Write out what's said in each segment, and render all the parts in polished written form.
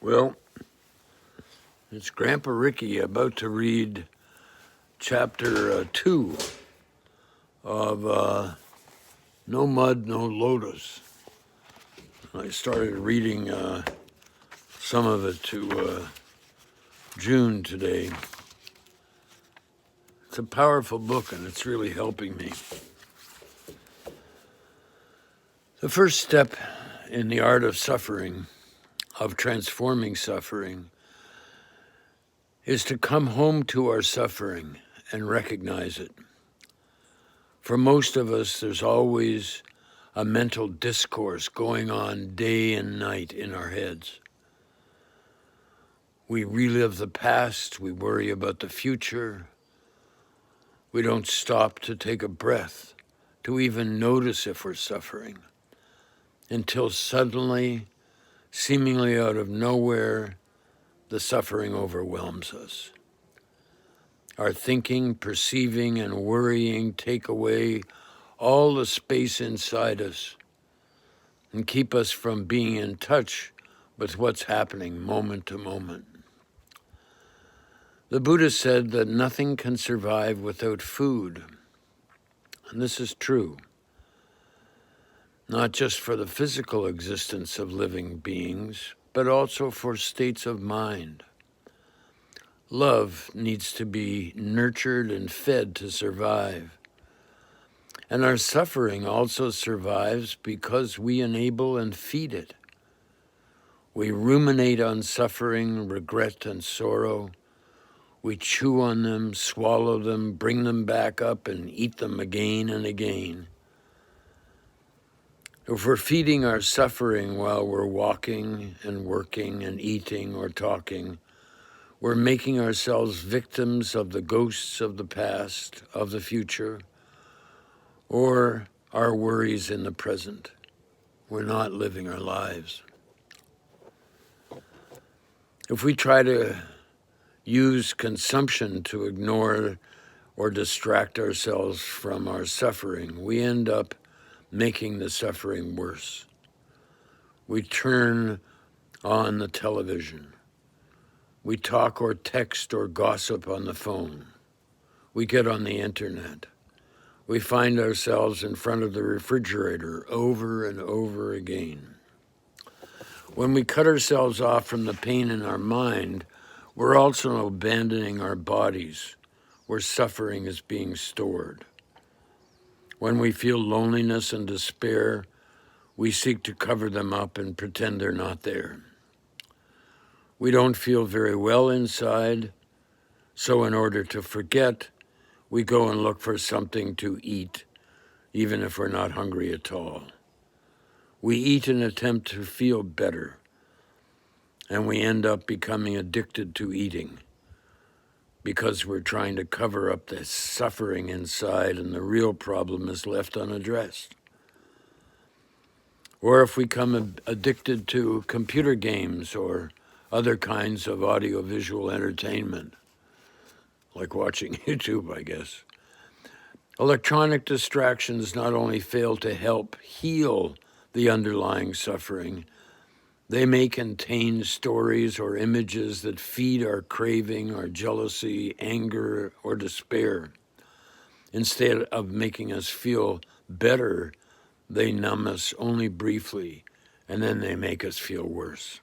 Well, it's Grandpa Ricky about to read chapter 2 of No Mud, No Lotus. I started reading some of it to June today. It's a powerful book and it's really helping me. The first step in the art of suffering, of transforming suffering, is to come home to our suffering and recognize it. For most of us, there's always a mental discourse going on day and night in our heads. We relive the past, we worry about the future. We don't stop to take a breath, to even notice if we're suffering, until suddenly, seemingly out of nowhere, the suffering overwhelms us. Our thinking, perceiving, and worrying take away all the space inside us and keep us from being in touch with what's happening moment to moment. The Buddha said that nothing can survive without food, and this is true, not just for the physical existence of living beings, but also for states of mind. Love needs to be nurtured and fed to survive. And our suffering also survives because we enable and feed it. We ruminate on suffering, regret, and sorrow. We chew on them, swallow them, bring them back up, and eat them again and again. If we're feeding our suffering while we're walking and working and eating or talking, we're making ourselves victims of the ghosts of the past, of the future, or our worries in the present. We're not living our lives. If we try to use consumption to ignore or distract ourselves from our suffering, we end up making the suffering worse. We turn on the television. We talk or text or gossip on the phone. We get on the internet. We find ourselves in front of the refrigerator over and over again. When we cut ourselves off from the pain in our mind, we're also abandoning our bodies, where suffering is being stored. When we feel loneliness and despair, we seek to cover them up and pretend they're not there. We don't feel very well inside, so in order to forget, we go and look for something to eat, even if we're not hungry at all. We eat in an attempt to feel better, and we end up becoming addicted to eating because we're trying to cover up the suffering inside and the real problem is left unaddressed. Or if we become addicted to computer games or other kinds of audiovisual entertainment, like watching YouTube, I guess. Electronic distractions not only fail to help heal the underlying suffering, they may contain stories or images that feed our craving, our jealousy, anger, or despair. Instead of making us feel better, they numb us only briefly, and then they make us feel worse.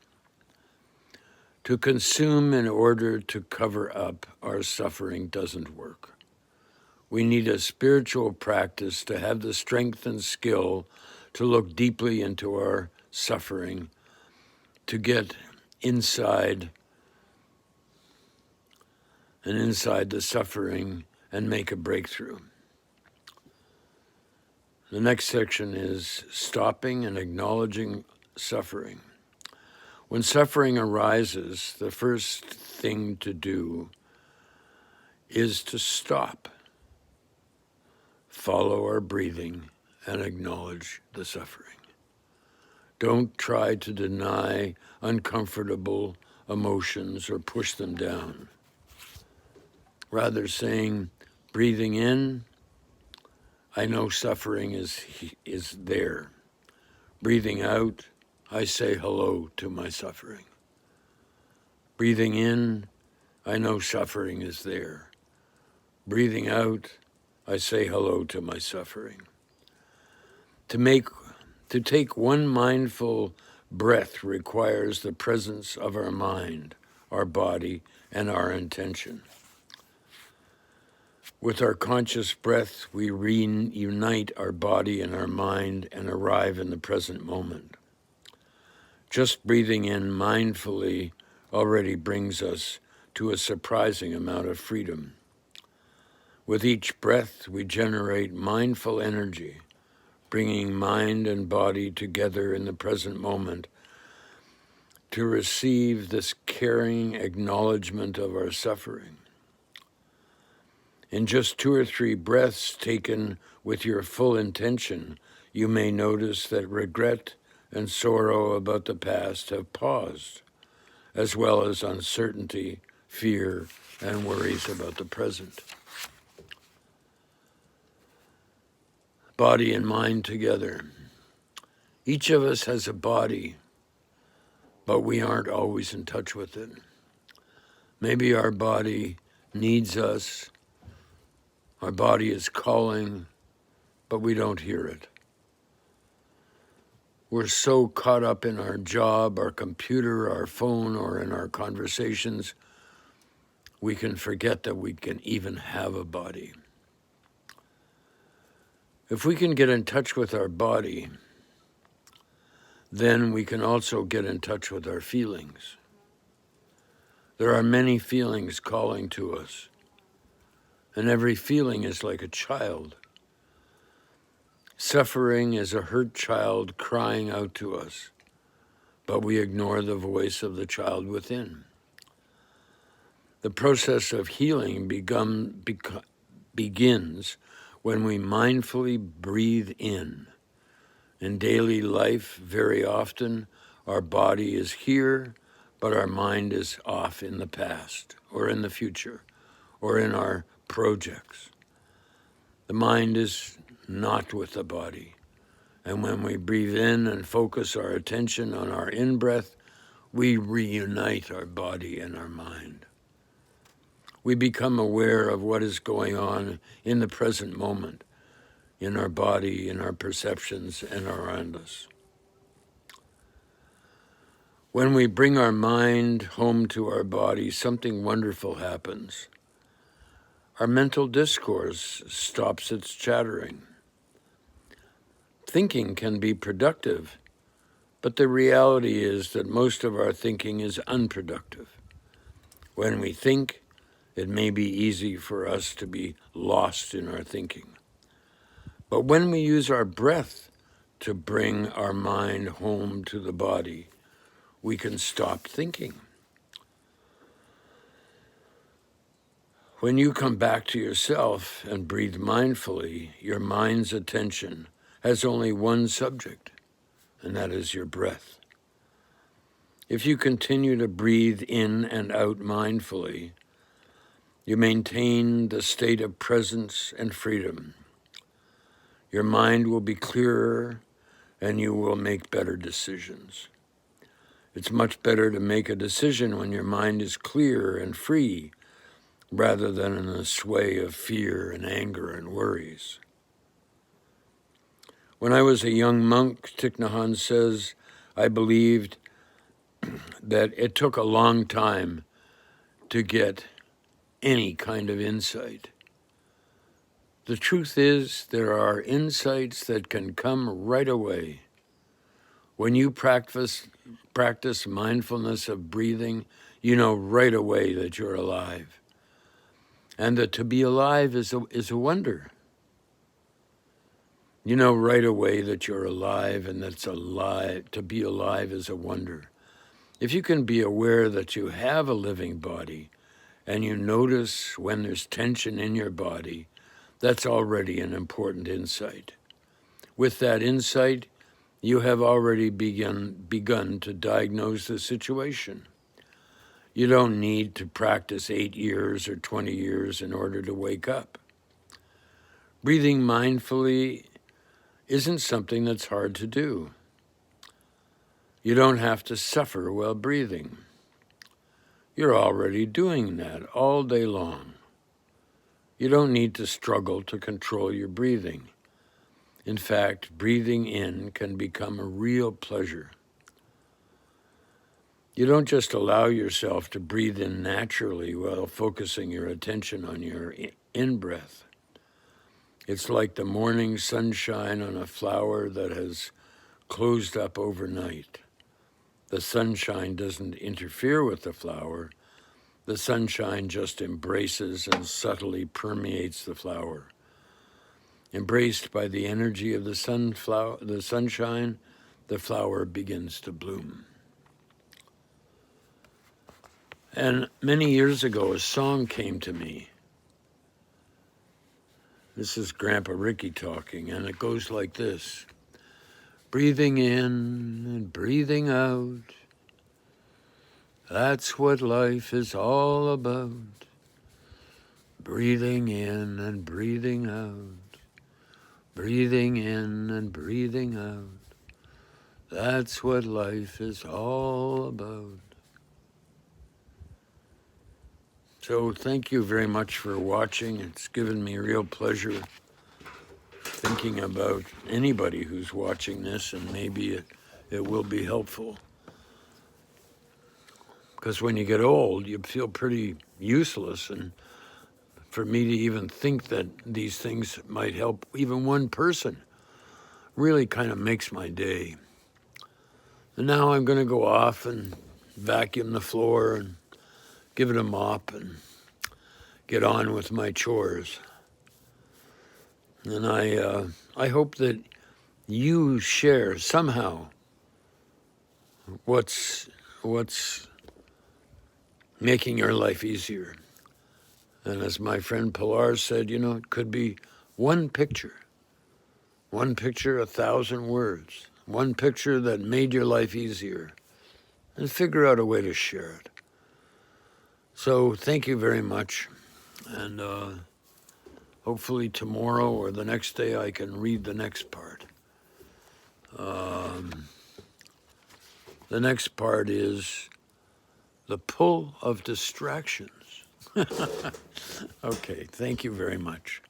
To consume in order to cover up our suffering doesn't work. We need a spiritual practice to have the strength and skill to look deeply into our suffering, to get inside the suffering and make a breakthrough. The next section is stopping and acknowledging suffering. When suffering arises, the first thing to do is to stop, follow our breathing, and acknowledge the suffering. Don't try to deny uncomfortable emotions or push them down. Rather saying, breathing in, I know suffering is there. Breathing out, I say hello to my suffering. Breathing in, I know suffering is there. Breathing out, I say hello to my suffering. To take one mindful breath requires the presence of our mind, our body, and our intention. With our conscious breath, we reunite our body and our mind and arrive in the present moment. Just breathing in mindfully already brings us to a surprising amount of freedom. With each breath, we generate mindful energy, bringing mind and body together in the present moment to receive this caring acknowledgement of our suffering. In just 2 or 3 breaths taken with your full intention, you may notice that regret and sorrow about the past have paused, as well as uncertainty, fear, and worries about the present. Body and mind together. Each of us has a body, but we aren't always in touch with it. Maybe our body needs us. Our body is calling, but we don't hear it. We're so caught up in our job, our computer, our phone, or in our conversations, we can forget that we can even have a body. If we can get in touch with our body, then we can also get in touch with our feelings. There are many feelings calling to us, and every feeling is like a child. Suffering is a hurt child crying out to us, but we ignore the voice of the child within. The process of healing begins when we mindfully breathe in. In daily life, very often, our body is here, but our mind is off in the past, or in the future, or in our projects. The mind is not with the body. And when we breathe in and focus our attention on our in-breath, we reunite our body and our mind. We become aware of what is going on in the present moment, in our body, in our perceptions, and around us. When we bring our mind home to our body, something wonderful happens. Our mental discourse stops its chattering. Thinking can be productive, but the reality is that most of our thinking is unproductive. When we think, it may be easy for us to be lost in our thinking. But when we use our breath to bring our mind home to the body, we can stop thinking. When you come back to yourself and breathe mindfully, your mind's attention has only one subject, and that is your breath. If you continue to breathe in and out mindfully, you maintain the state of presence and freedom. Your mind will be clearer, and you will make better decisions. It's much better to make a decision when your mind is clear and free, rather than in a sway of fear and anger and worries. When I was a young monk, Thich Nhat Haug says, I believed that it took a long time to get any kind of insight. The truth is, there are insights that can come right away. When you practice mindfulness of breathing, you know right away that you're alive. And that to be alive is a wonder. You know right away that you're alive, and that's alive. To be alive is a wonder. If you can be aware that you have a living body, and you notice when there's tension in your body, that's already an important insight. With that insight, you have already begun to diagnose the situation. You don't need to practice 8 years or 20 years in order to wake up. Breathing mindfully isn't something that's hard to do. You don't have to suffer while breathing. You're already doing that all day long. You don't need to struggle to control your breathing. In fact, breathing in can become a real pleasure. You don't just allow yourself to breathe in naturally while focusing your attention on your in-breath. It's like the morning sunshine on a flower that has closed up overnight. The sunshine doesn't interfere with the flower. The sunshine just embraces and subtly permeates the flower. Embraced by the energy of the sunshine, the flower begins to bloom. And many years ago, a song came to me. This is Grandpa Ricky talking, and it goes like this. Breathing in and breathing out, that's what life is all about. Breathing in and breathing out, breathing in and breathing out, that's what life is all about. So thank you very much for watching. It's given me real pleasure thinking about anybody who's watching this, and maybe it will be helpful. Because when you get old, you feel pretty useless, and for me to even think that these things might help even one person really kind of makes my day. And now I'm going to go off and vacuum the floor and give it a mop and get on with my chores. And I hope that you share somehow what's making your life easier. And as my friend Pilar said, it could be one picture, 1,000 words, one picture that made your life easier, and figure out a way to share it. So thank you very much. And hopefully tomorrow or the next day I can read the next part. The next part is the pull of distractions. Okay, thank you very much.